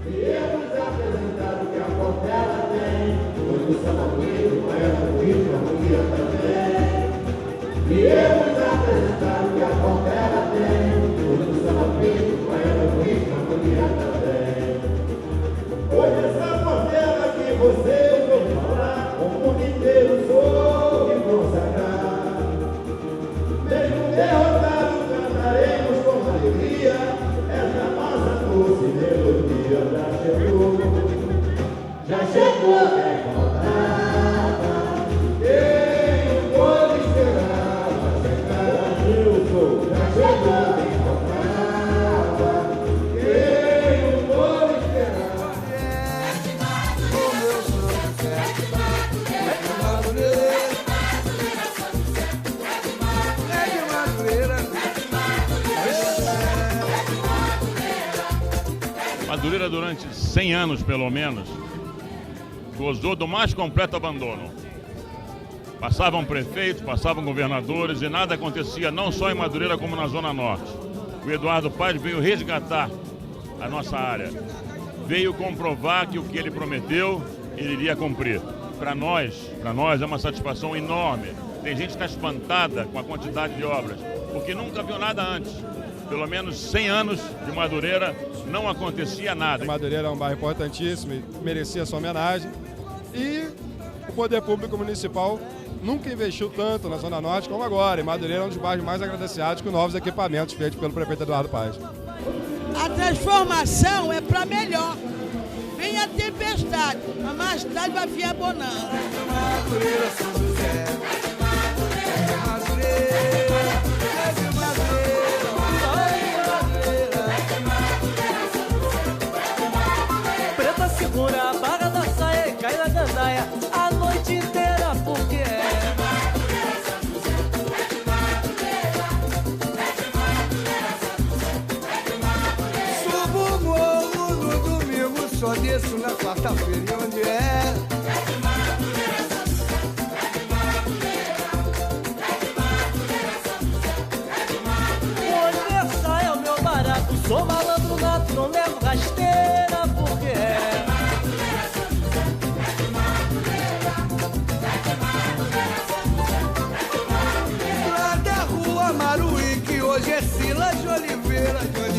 Viemos apresentar o que a Portela tem, pois o samba bonito, poeta bonito, a harmonia também. Viemos apresentar o que a Portela tem, pois o samba bonito, poeta bonito, a harmonia também. Pois essa Portela que você ouviu falar, o mundo inteiro soube consagrar. Mesmo derrotado, cantaremos com alegria essa nossa doce melodia. Já chegou quem faltava, quem o povo esperava chegar. Já chegou quem faltava, quem o povo esperava. O meu sonho é de Madureira, é de Madureira. Madureira, durante 100 anos, pelo menos, gozou do mais completo abandono. Passavam prefeitos, passavam governadores e nada acontecia, não só em Madureira como na Zona Norte. O Eduardo Paes veio resgatar a nossa área. Veio comprovar que o que ele prometeu, ele iria cumprir. Para nós é uma satisfação enorme. Tem gente que está espantada com a quantidade de obras, porque nunca viu nada antes. Pelo menos 100 anos de Madureira não acontecia nada. Madureira é um bairro importantíssimo e merecia sua homenagem. E o poder público municipal nunca investiu tanto na Zona Norte como agora. E Madureira é um dos bairros mais agraciados com novos equipamentos feitos pelo prefeito Eduardo Paes. A transformação é para melhor. Vem a tempestade, mas mais tarde vai vir a bonança. Madureira, São José. Segura a barra da saia e cai na gandaia a noite inteira, porque é. Subo o morro no domingo, só desço na quarta-feira, e onde é? O aniversário é o meu barato, sou malandro nato, não levo rasteira, porque é. Lá da rua Maruí, que hoje é Silas de Oliveira, de onde